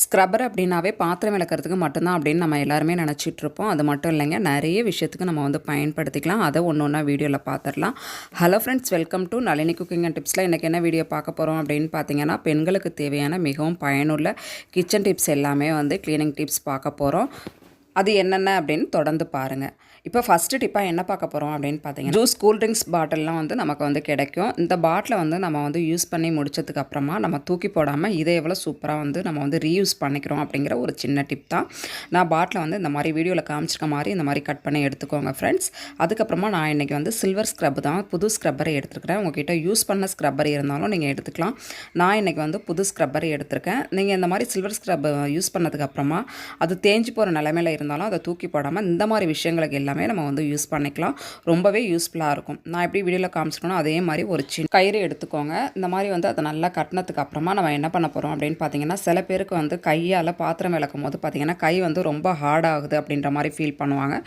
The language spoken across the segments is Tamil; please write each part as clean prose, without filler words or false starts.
ஸ்க்ரப்பர் அப்படின்னாவே பாத்திரம் விளக்குறதுக்கு மட்டும்தான் அப்படின்னு நம்ம எல்லாருமே நினச்சிட்ருப்போம். அது மட்டும் இல்லைங்க, நிறைய விஷயத்துக்கு நம்ம வந்து பயன்படுத்திக்கலாம். அதை ஒன்று ஒன்றா வீடியோவில் பார்த்துடலாம். Hello friends, welcome to Nalini cooking and டிப்ஸில் இன்றைக்கி என்ன வீடியோ பார்க்க போகிறோம் அப்படின்னு பார்த்தீங்கன்னா, பெண்களுக்கு தேவையான மிகவும் பயனுள்ள கிச்சன் டிப்ஸ் எல்லாமே வந்து க்ளீனிங் டிப்ஸ் பார்க்க போகிறோம். அது என்னென்ன அப்படின்னு தொடர்ந்து பாருங்கள். இப்போ ஃபஸ்ட்டு டிப்பாக என்ன பார்க்க போகிறோம் அப்படின்னு பார்த்தீங்கன்னா, ஜூஸ் கூல்ட்ரிங்க்ஸ் பாட்டில்லாம் வந்து நமக்கு வந்து கிடைக்கும். இந்த பாட்டிலை வந்து நம்ம வந்து யூஸ் பண்ணி முடிச்சதுக்கு அப்புறமா நம்ம தூக்கி போடாமல் இதை எவ்வளோ சூப்பராக வந்து நம்ம வந்து ரீயூஸ் பண்ணிக்கிறோம் அப்படிங்கிற ஒரு சின்ன டிப் தான். நான் பாட்டிலை வந்து இந்த மாதிரி வீடியோவில் காமிச்சிருக்க மாதிரி இந்த மாதிரி கட் பண்ணி எடுத்துக்கோங்க ஃப்ரெண்ட்ஸ். அதுக்கப்புறமா நான் இன்றைக்கி வந்து சில்வர் ஸ்க்ரப் தான், புது ஸ்க்ரப்பரை எடுத்துருக்கிறேன். உங்கள்கிட்ட யூஸ் பண்ண ஸ்க்ரப்பர் இருந்தாலும் நீங்கள் எடுத்துக்கலாம். நான் இன்றைக்கி வந்து புது ஸ்க்ரப்பரை எடுத்திருக்கேன். நீங்கள் இந்த மாதிரி சில்வர் ஸ்க்ரப் யூஸ் பண்ணதுக்கப்புறமா அது தேஞ்சு போகிற நிலைமையில் இருந்தாலும் அதை தூக்கி போடாமல் இந்த மாதிரி விஷயங்களுக்கு எல்லாமே நம்ம வந்து யூஸ் பண்ணிக்கலாம். ரொம்பவே யூஸ்ஃபுல்லாக இருக்கும். நான் எப்படி வீடியோவில் காமிச்சிக்கணும் அதே மாதிரி ஒரு சின்ன கயிறு எடுத்துக்கோங்க. இந்த மாதிரி வந்து அதை நல்லா கட்டினதுக்கு அப்புறமா நம்ம என்ன பண்ண போகிறோம் அப்படின்னு பார்த்தீங்கன்னா, சில பேருக்கு வந்து கையால் பாத்திரம் விளக்கும் போது பார்த்தீங்கன்னா கை வந்து ரொம்ப ஹார்ட் ஆகுது அப்படின்ற மாதிரி ஃபீல் பண்ணுவாங்க.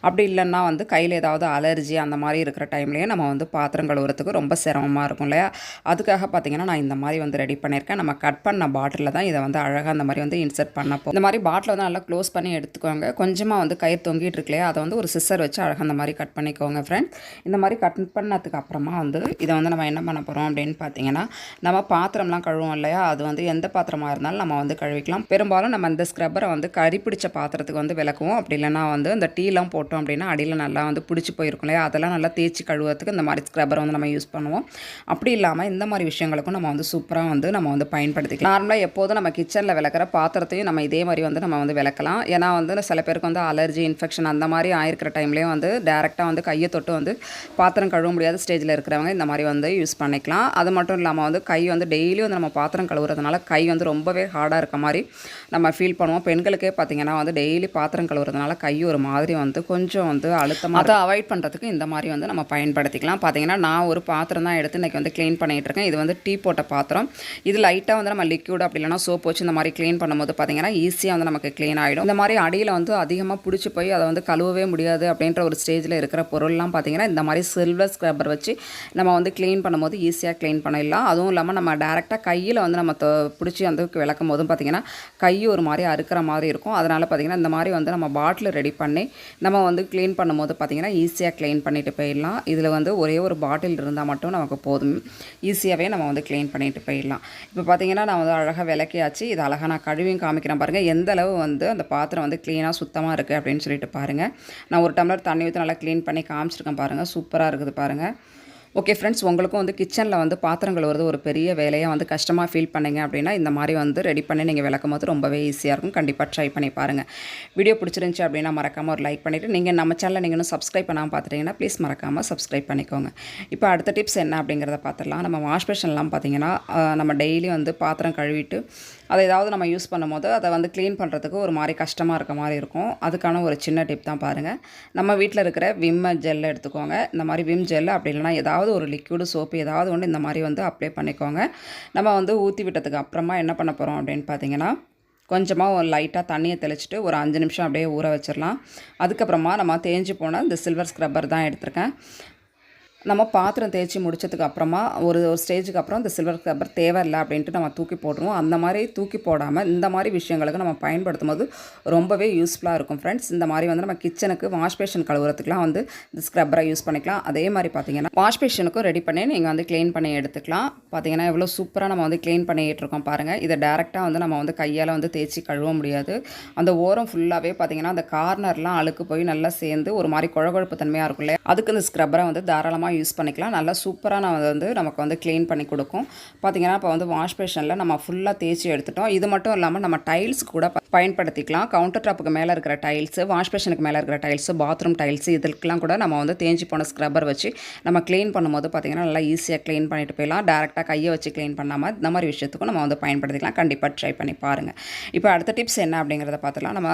அப்படி இல்லைன்னா வந்து கையில் ஏதாவது அலர்ஜி அந்த மாதிரி இருக்கிற டைம்லேயே நம்ம வந்து பாத்திரம் கழுவுறதுக்கு ரொம்ப சிரமமாக இருக்கும் இல்லையா? அதுக்காக பார்த்தீங்கன்னா நான் இந்த மாதிரி வந்து ரெடி பண்ணியிருக்கேன். நம்ம கட் பண்ண பாட்டிலில் தான் இதை வந்து அழகாக அந்த மாதிரி வந்து இன்சர்ட் பண்ணப்போ இந்த மாதிரி பாட்டில் வந்து நல்லா க்ளோஸ் பண்ணி எடுத்துக்கோங்க. கொஞ்சமாக வந்து கயிறு தொங்கிட்டு இருக்கு இல்லையா, அதை வந்து ஒரு சிஸ்ஸர் வச்சு அழகாக அந்த மாதிரி கட் பண்ணிக்கோங்க ஃப்ரெண்ட்ஸ். இந்த மாதிரி கட் பண்ணதுக்கு அப்புறமா வந்து இதை வந்து நம்ம என்ன பண்ண போகிறோம் அப்படின்னு பார்த்தீங்கன்னா, நம்ம பாத்திரம்லாம் கழுவோம் இல்லையா, அது வந்து எந்த பாத்திரமாக இருந்தாலும் நம்ம வந்து கழுவிக்கலாம். பெரும்பாலும் நம்ம இந்த ஸ்க்ரப்பரை வந்து கறி பிடிச்ச பாத்திரத்துக்கு வந்து விளக்குவோம். அப்படி இல்லைனா வந்து இந்த டீலாம் போட்டோம் அப்படின்னா அடியில் நல்லா வந்து பிடிச்சி போயிருக்கும் இல்லையா, அதெல்லாம் நல்லா தேய்ச்சி கழுவுறதுக்கு இந்த மாதிரி ஸ்க்ரப்பரை வந்து நம்ம யூஸ் பண்ணுவோம். அப்படி இல்லாமல் இந்த மாதிரி விஷயங்களுக்கும் நம்ம வந்து சூப்பராக வந்து நம்ம வந்து பயன்படுத்திக்கலாம். நார்மலாக எப்போதும் நம்ம கிச்சனில் விளக்குற பாத்திரத்தையும் நம்ம இதே மாதிரி வந்து நம்ம வந்து விளக்கலாம். ஏன்னா வந்து சில பேருக்கு வந்து அலர்ஜி இன்ஃபெக்ஷன் அந்த மாதிரி ஆயிருக்கிற டைம்லேயும் வந்து டேரெக்டாக வந்து கையை தொட்டு வந்து பாத்திரம் கழுவ முடியாத ஸ்டேஜில் இருக்கிறவங்க இந்த மாதிரி வந்து யூஸ் பண்ணிக்கலாம். அது மட்டும் இல்லாமல் வந்து கை வந்து டெய்லியும் வந்து நம்ம பாத்திரம் கழுவுறதுனால கை வந்து ரொம்பவே ஹார்டாக இருக்க மாதிரி நம்ம ஃபீல் பண்ணுவோம். பெண்களுக்கே பார்த்திங்கன்னா வந்து டெய்லி பாத்திரம் கழுவுறதுனால கை ஒரு மாதிரி வந்து கொஞ்சம் வந்து அழுத்தமாக, அதை அவாய்ட் பண்ணுறதுக்கு இந்த மாதிரி வந்து நம்ம பயன்படுத்திக்கலாம். பார்த்திங்கன்னா நான் ஒரு பாத்திரம் தான் எடுத்து இன்றைக்கி வந்து க்ளீன் பண்ணிகிட்டு இருக்கேன். இது வந்து டீ போட்ட பாத்திரம். இது லைட்டாக வந்து நம்ம லிக்யூட் அப்படி இல்லைனா சோப் வச்சு இந்த மாதிரி க்ளீன் பண்ணும்போது பார்த்திங்கன்னா ஈஸியாக வந்து நமக்கு க்ளீன் ஆகிடும். இந்த மாதிரி அடியில் வந்து அதிகமாக பிடிச்சி போய் அதை வந்து கழுவவே முடியாது அப்படின்ற ஒரு ஸ்டேஜில் இருக்கிற பொருள்லாம் பார்த்திங்கன்னா இந்த மாதிரி சில்வர் ஸ்க்ரப்பர் வச்சு நம்ம வந்து க்ளீன் பண்ணும்போது ஈஸியாக க்ளீன் பண்ணிடலாம். அதுவும் இல்லாமல் நம்ம டேரெக்டாக கையில் வந்து நம்ம பிடிச்சி வந்து விளக்கும் போதும் பார்த்திங்கன்னா கை ஒரு மாதிரி அறுக்கிற மாதிரி இருக்கும். அதனால் பார்த்திங்கன்னா இந்த மாதிரி வந்து நம்ம பாட்டில் ரெடி பண்ணி நம்ம வந்து க்ளீன் பண்ணும்போது பார்த்திங்கன்னா ஈஸியாக க்ளீன் பண்ணிட்டு போயிடலாம். இதில் வந்து ஒரே ஒரு பாட்டில் இருந்தால் மட்டும் நமக்கு போதும், ஈஸியாகவே நம்ம வந்து க்ளீன் பண்ணிட்டு போயிடலாம். இப்போ பார்த்திங்கன்னா நான் வந்து அழகாக விளக்கியாச்சு. இது அழகாக நான் கழுவியும் காமிக்கிறேன் பாருங்கள், எந்த அளவு வந்து அந்த பாத்திரம் வந்து க்ளீனாக சுத்தமாக இருக்குது அப்படின்னு சொல்லிட்டு பாருங்கள். நான் ஒரு டம்ளர் தண்ணி ஊற்றி நல்லா க்ளீன் பண்ணி காமிச்சிருக்கேன் பாருங்கள், சூப்பராக இருக்குது பாருங்கள். ஓகே ஃப்ரெண்ட்ஸ், உங்களுக்கும் வந்து கிச்சனில் வந்து பாத்திரம் கழுவுறது ஒரு பெரிய வேலையாக வந்து கஷ்டமாக ஃபீல் பண்ணிங்க அப்படின்னா இந்த மாதிரி வந்து ரெடி பண்ணி நீங்கள் விளக்கும் போது ரொம்பவே ஈஸியாக இருக்கும். கண்டிப்பாக ட்ரை பண்ணி பாருங்கள். வீடியோ பிடிச்சிருந்துச்சி அப்படின்னா மறக்காமல் ஒரு லைக் பண்ணிவிட்டு, நீங்கள் நம்ம சேனலில் நீங்கள் இன்னும் சப்ஸ்கிரைப் பண்ணாமல் பார்த்துட்டிங்கன்னா ப்ளீஸ் மறக்காமல் சப்ஸ்கிரைப் பண்ணிக்கோங்க. இப்போ அடுத்த டிப்ஸ் என்ன அப்படிங்கிறத பார்த்துடலாம். நம்ம வாஷ் பேஷன்லாம் பார்த்திங்கன்னா நம்ம டெய்லி வந்து பாத்திரம் கழுவிட்டு அதை ஏதாவது நம்ம யூஸ் பண்ணும்போது அதை வந்து க்ளீன் பண்ணுறதுக்கு ஒரு மாதிரி கஷ்டமாக இருக்க மாதிரி இருக்கும். அதுக்கான ஒரு சின்ன டிப் தான் பாருங்கள். நம்ம வீட்டில் இருக்கிற விம் ஜெல் எடுத்துக்கோங்க. இந்த மாதிரி விம் ஜெல் அப்படி இல்லைனா ஏதாவது ஒரு லிக்விடு சோப்பு ஏதாவது ஒன்று இந்த மாதிரி வந்து அப்ளை பண்ணிக்கோங்க. நம்ம வந்து ஊற்றி விட்டதுக்கு அப்புறமா என்ன பண்ண போகிறோம் அப்படின்னு பார்த்தீங்கன்னா, கொஞ்சமாக ஒரு லைட்டாக தண்ணியை தெளிச்சிட்டு ஒரு 5 நிமிஷம் அப்படியே ஊற வச்சிடலாம். அதுக்கப்புறமா நம்ம தேஞ்சு போன இந்த சில்வர் ஸ்க்ரப்பர் தான் எடுத்திருக்கேன். நம்ம பாத்திரம் தேய்ச்சி முடிச்சதுக்கு அப்புறமா ஒரு ஸ்டேஜுக்கு அப்புறம் இந்த சில்வர் ஸ்க்ரப்பர் தேவையில்லை அப்படின்ட்டு நம்ம தூக்கி போட்டுருவோம். அந்த மாதிரி தூக்கி போடாமல் இந்த மாதிரி விஷயங்களுக்கு நம்ம பயன்படுத்தும் போது ரொம்பவே யூஸ்ஃபுல்லாக இருக்கும் ஃப்ரெண்ட்ஸ். இந்த மாதிரி வந்து நம்ம கிச்சனுக்கு வாஷ் பேஷன் கழுவுறதுக்குலாம் வந்து இந்த ஸ்க்ரப்பரை யூஸ் பண்ணிக்கலாம். அதே மாதிரி பார்த்திங்கன்னா வாஷ் பேஷனுக்கும் ரெடி பண்ணி நீங்கள் வந்து க்ளீன் பண்ணி எடுத்துக்கலாம். பார்த்திங்கன்னா எவ்வளோ சூப்பராக நம்ம வந்து க்ளீன் பண்ணிகிட்டு இருக்கோம் பாருங்கள். இதை டேரெக்டாக வந்து நம்ம வந்து கையால் வந்து தேய்ச்சி கழுவ முடியாது. அந்த ஓரம் ஃபுல்லாகவே பார்த்திங்கன்னா அந்த கார்னர்லாம் அழுக்கு போய் நல்லா சேர்ந்து ஒரு மாதிரி குழகுழப்பு தன்மையாக இருக்கும் இல்லையா, அதுக்கு இந்த ஸ்க்ரப்பரை வந்து தாராளமாக யூஸ் பண்ணிக்கலாம். நல்லா சூப்பராக நான் வந்து நமக்கு வந்து க்ளீன் பண்ணி கொடுக்கும். பார்த்திங்கன்னா இப்போ வந்து வாஷ் பேஷனில் நம்ம ஃபுல்லாக தேய்ச்சி எடுத்துட்டோம். இது மட்டும் இல்லாமல் நம்ம டைல்ஸ் கூட பயன்படுத்திக்கலாம். கவுண்டர் டாப்புக்கு மேலே இருக்கிற டைல்ஸு, வாஷ் பேஷனுக்கு மேலே இருக்கிற டைல்ஸு, பாத்ரூம் டைல்ஸு, இதுக்கெல்லாம் கூட நம்ம வந்து தேஞ்சு போன ஸ்க்ரப்பர் வச்சு நம்ம க்ளீன் பண்ணும்போது பார்த்திங்கன்னா நல்லா ஈஸியாக க்ளீன் பண்ணிட்டு போயிடலாம். டேரெக்டாக கையை வச்சு க்ளீன் பண்ணாமல் இந்த மாதிரி விஷயத்துக்கும் நம்ம வந்து பயன்படுத்திக்கலாம். கண்டிப்பாக ட்ரை பண்ணி பாருங்கள். இப்போ அடுத்த டிப்ஸ் என்ன அப்படிங்கிறத பார்த்துலாம். நம்ம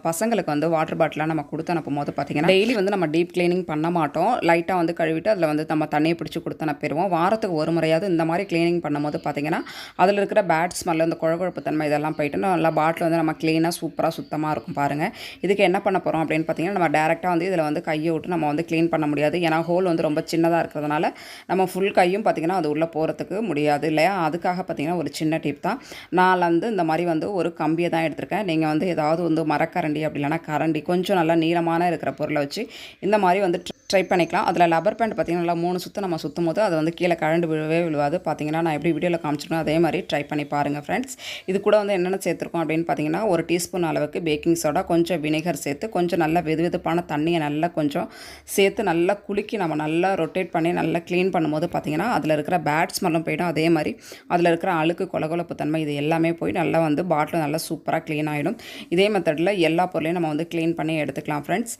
பசங்களுக்கு வந்து வாட்டர் பாட்டிலாக நம்ம கொடுத்து அனுப்பும் போது பார்த்திங்கன்னா டெய்லி வந்து நம்ம டீப் க்ளீனிங் பண்ண மாட்டோம். லைட்டாக வந்து கழுவிட்டு அதில் வந்து நம்ம தண்ணியை பிடிச்சி கொடுத்து அனுப்பிடுவோம். வாரத்துக்கு ஒரு முறையாவது இந்த மாதிரி க்ளீனிங் பண்ணும்போது பார்த்திங்கன்னா அதில் இருக்கிற பேட் ஸ்மெல், இந்த குழகுழப்பு தன்மை இதெல்லாம் போயிட்டு நல்லா பாட்டில் வந்து நம்ம நம்ம க்ளீனாக சூப்பராக சுத்தமாக இருக்கும் பாருங்கள். இதுக்கு என்ன பண்ண போகிறோம் அப்படின்னு பார்த்தீங்கன்னா, நம்ம டேரெக்டாக வந்து இதில் வந்து கையை விட்டு நம்ம வந்து க்ளீன் பண்ண முடியாது. ஏன்னா ஹோல் வந்து ரொம்ப சின்னதாக இருக்கிறதுனால நம்ம ஃபுல் கையும் பார்த்திங்கன்னா அது உள்ளே போகிறதுக்கு முடியாது இல்லையா. அதுக்காக பார்த்திங்கன்னா ஒரு சின்ன டிப் தான். நான் வந்து இந்த மாதிரி வந்து ஒரு கம்பியை தான் எடுத்திருக்கேன். நீங்கள் வந்து ஏதாவது வந்து மரக்கரண்டி அப்படி இல்லைனா கரண்டி கொஞ்சம் நல்லா நீளமான இருக்கிற பொருளை வச்சு இந்த மாதிரி வந்து ட்ரை பண்ணிக்கலாம். அதில் லப்பர் பேண்ட் பார்த்திங்கன்னா நல்லா 3 சுற்று நம்ம சுற்றும் போது அது வந்து கீழே கழண்டு விழுவாது. பார்த்திங்கன்னா நான் எப்படி வீடியோவில் காமிச்சிருக்கேன் அதே மாதிரி ட்ரை பண்ணி பாருங்கள் ஃப்ரெண்ட்ஸ். இது கூட வந்து என்னென்ன சேர்த்துருக்கோம் அப்படின்னு பார்த்தீங்கன்னா, ஒரு டீஸ்பூன் அளவுக்கு பேக்கிங் சோடா, கொஞ்சம் வினிகர் சேர்த்து கொஞ்சம் நல்லா வெதுவெதுப்பான தண்ணியை நல்லா கொஞ்சம் சேர்த்து நல்லா குலுக்கி நம்ம நல்லா ரொட்டேட் பண்ணி நல்லா க்ளீன் பண்ணும்போது பார்த்திங்கன்னா அதில் இருக்கிற பேட் ஸ்மெல்லும் போய்டும். அதே மாதிரி அதில் இருக்கிற அழுக்கு கொலகொலப்பு தன்மை இது எல்லாமே போய் நல்லா வந்து பாட்டில் நல்லா சூப்பராக க்ளீன் ஆகிடும். இதே மெத்தடில் எல்லா பொருளையும் நம்ம வந்து க்ளீன் பண்ணி எடுத்துக்கலாம் ஃப்ரெண்ட்ஸ்.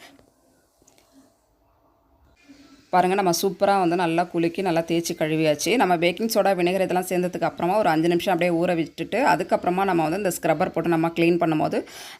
பாருங்கள், நம்ம சூப்பராக வந்து நல்லா குலுக்கி நல்லா தேய்ச்சி கழுவியாச்சு. நம்ம பேக்கிங் சோடா விnegar இதெல்லாம் சேர்ந்ததுக்கு அப்புறமா ஒரு 5 நிமிஷம் அப்படியே ஊற விட்டுட்டு அதுக்கப்புறமா நம்ம வந்து இந்த ஸ்க்ரப்பர் போட்டு நம்ம க்ளீன் பண்ணும்போது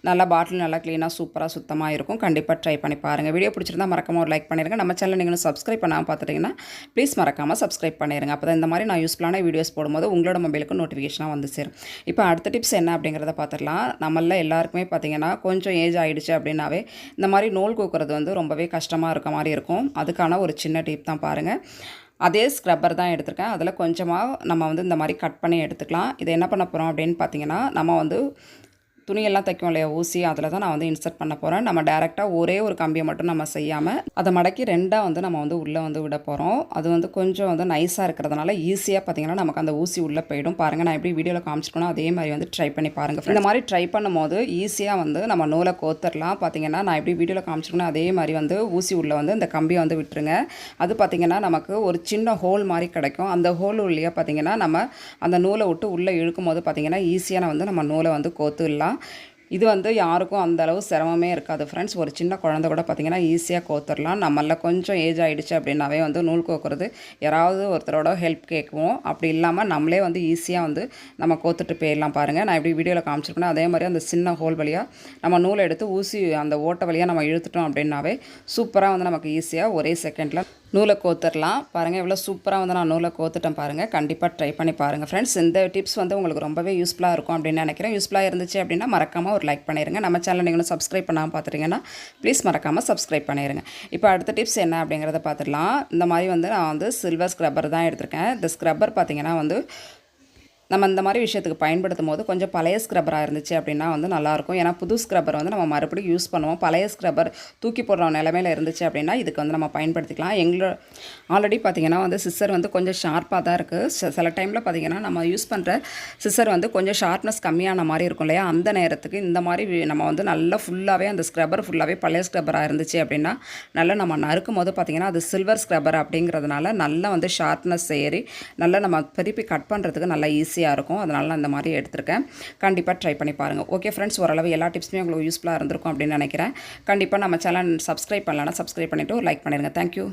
நல்லா பாட்டில் நல்லா க்ளீனாக சூப்பராக சுத்தமாக இருக்கும். கண்டிப்பாக ட்ரை பண்ணி பாருங்கள். வீடியோ பிடிச்சிருந்தா மறக்காமல் ஒரு லைக் பண்ணிடுங்க. நம்ம சேனல் நீங்களும் சப்ஸ்கிரைப் பண்ணாமல் பார்த்துட்டிங்கன்னா ப்ளீஸ் மறக்காமல் சப்ஸ்கிரைப் பண்ணிடுங்க. அப்போ தான் இந்த மாதிரி நான் யூஸ்ஃபுல்லான வீடியோஸ் போடும்போது உங்களோட மொபைலுக்கு நோட்டிஃபிகேஷனாக வந்து சேரும். இப்போ அடுத்த டிப்ஸ் என்ன அப்படிங்கிறத பார்த்துடலாம். நம்மள எல்லாருக்குமே பார்த்திங்கன்னா கொஞ்சம் ஏஜ் ஆகிடுச்சு அப்படின்னாவே இந்த மாதிரி நூல் கோக்குறது வந்து ரொம்பவே கஷ்டமாக இருக்க மாதிரி இருக்கும். அதுக்கான ஒரு சின்ன டிப் தான் பாருங்கள். அதே ஸ்க்ரப்பர் தான் எடுத்திருக்கேன். அதில் கொஞ்சமாக நம்ம வந்து இந்த மாதிரி கட் பண்ணி எடுத்துக்கலாம். இதை என்ன பண்ண போகிறோம் அப்படின்னு பார்த்தீங்கன்னா, நம்ம வந்து துணியெல்லாம் தைக்கும் இல்லையா ஊசி, அதில் தான் நான் வந்து இன்சர்ட் பண்ண போகிறேன். நம்ம டேரெக்டாக ஒரே ஒரு கம்பியை மட்டும் நம்ம செய்யாமல் அதை மடக்கி 2ஆக வந்து நம்ம வந்து உள்ளே வந்து விட போகிறோம். அது வந்து கொஞ்சம் வந்து நைஸாக இருக்கிறதுனால ஈஸியாக பார்த்திங்கன்னா நமக்கு அந்த ஊசி உள்ளே போயிடும். பாருங்கள், நான் எப்படி வீடியோவில் காமிச்சிருக்கணும் அதே மாதிரி வந்து ட்ரை பண்ணி பாருங்கள். இந்த மாதிரி ட்ரை பண்ணும்போது ஈஸியாக வந்து நம்ம நூலை கோத்துடலாம். பார்த்திங்கன்னா நான் எப்படி வீடியோவில் காமிச்சிருக்கணும் அதே மாதிரி வந்து ஊசி உள்ளே வந்து இந்த கம்பியை வந்து விட்டுருங்க. அது பார்த்திங்கன்னா நமக்கு ஒரு சின்ன ஹோல் மாதிரி கிடைக்கும். அந்த ஹோல் உள்ளே பார்த்திங்கன்னா நம்ம அந்த நூலை விட்டு உள்ளே இழுக்கும் போது பார்த்திங்கன்னா ஈஸியாக வந்து நம்ம நூலை வந்து கோத்துடலாம். இது வந்து யாருக்கும் அந்த அளவு சிரமமே இருக்காது ஃப்ரெண்ட்ஸ். ஒரு சின்ன குழந்தை கூட பார்த்திங்கன்னா ஈஸியாக கோத்துடலாம். நம்மள கொஞ்சம் ஏஜ் ஆகிடுச்சு அப்படின்னாவே வந்து நூல் கோக்குறது யாராவது ஒருத்தரோட ஹெல்ப் கேட்குவோம். அப்படி இல்லாமல் நம்மளே வந்து ஈஸியாக வந்து நம்ம கோத்துட்டு போயிடலாம். பாருங்கள், நான் எப்படி வீடியோவில் காமிச்சிருக்கேன் அதே மாதிரி அந்த சின்ன ஹோல் வழியாக நம்ம நூலை எடுத்து ஊசி அந்த ஓட்டை வழியாக நம்ம இழுத்துட்டோம் அப்படின்னாவே சூப்பராக வந்து நமக்கு ஈஸியாக ஒரே செகண்டில் நூலை கோத்துடலாம். பாருங்கள், எவ்வளோ சூப்பராக வந்து நான் நூலை கோத்துட்டேன் பாருங்கள். கண்டிப்பாக ட்ரை பண்ணி பாருங்கள் ஃப்ரெண்ட்ஸ். இந்த டிப்ஸ் வந்து உங்களுக்கு ரொம்பவே யூஸ்ஃபுல்லாக இருக்கும் அப்படின்னு நினைக்கிறேன். யூஸ்ஃபுல்லாக இருந்துச்சு அப்படின்னா மறக்காமல் ஒரு லைக் பண்ணிடுங்க. நம்ம சேனல் நீங்களும் சப்ஸ்கிரைப் பண்ணாமல் பார்த்துட்டிங்கன்னா ப்ளீஸ் மறக்காமல் சப்ஸ்கிரைப் பண்ணிடுங்க. இப்போ அடுத்த டிப்ஸ் என்ன அப்படிங்கிறத பார்த்துடலாம். இந்த மாதிரி வந்து நான் வந்து சில்வர் ஸ்க்ரப்பர் தான் எடுத்திருக்கேன். இந்த ஸ்க்ரப்பர் பார்த்திங்கன்னா வந்து நம்ம இந்த மாதிரி விஷயத்துக்கு பயன்படுத்தும் போது கொஞ்சம் பழைய ஸ்க்ரப்பராக இருந்துச்சு அப்படின்னா வந்து நல்லாயிருக்கும். ஏன்னா புது ஸ்க்ரப்பர் வந்து நம்ம மறுபடியும் யூஸ் பண்ணுவோம். பழைய ஸ்க்ரப்பர் தூக்கி போடுற நிலமையில் இருந்துச்சு அப்படின்னா இதுக்கு வந்து நம்ம பயன்படுத்திக்கலாம். ஆல்ரெடி பார்த்திங்கன்னா வந்து சிஸ்ஸர் வந்து கொஞ்சம் ஷார்ப்பாக தான் இருக்குது. சில டைமில் பார்த்திங்கன்னா நம்ம யூஸ் பண்ணுற சிஸ்ஸர் வந்து கொஞ்சம் ஷார்ப்னஸ் கம்மியான மாதிரி இருக்கும் இல்லையா. அந்த நேரத்துக்கு இந்த மாதிரி நம்ம வந்து நல்லா ஃபுல்லாகவே அந்த ஸ்க்ரப்பர் ஃபுல்லாகவே பழைய ஸ்க்ரப்பராக இருந்துச்சு அப்படின்னா நல்லா நம்ம நறுக்கும் போது பார்த்திங்கன்னா அது சில்வர் ஸ்க்ரப்பர் அப்படிங்கிறதுனால நல்லா வந்து ஷார்ப்னஸ் ஏறி நல்லா நம்ம திருப்பி கட் பண்ணுறதுக்கு நல்லா ஈஸியாக இருக்கும். அதனால நான் இந்த மாதிரி எடுத்திருக்கேன். கண்டிப்பாக ட்ரை பண்ணி பாருங்கள். ஓகே ஃப்ரெண்ட்ஸ், ஓரளவு எல்லா டிப்ஸுமே உங்களுக்கு யூஸ்ஃபுல்லாக இருந்திருக்கும் அப்படின்னு நினைக்கிறேன். கண்டிப்பாக நம்ம சேனல் சப்ஸ்கிரைப் பண்ணலன்னா சப்ஸ்கிரைப் பண்ணிவிட்டு லைக் பண்ணிடுங்க. தேங்க்யூ.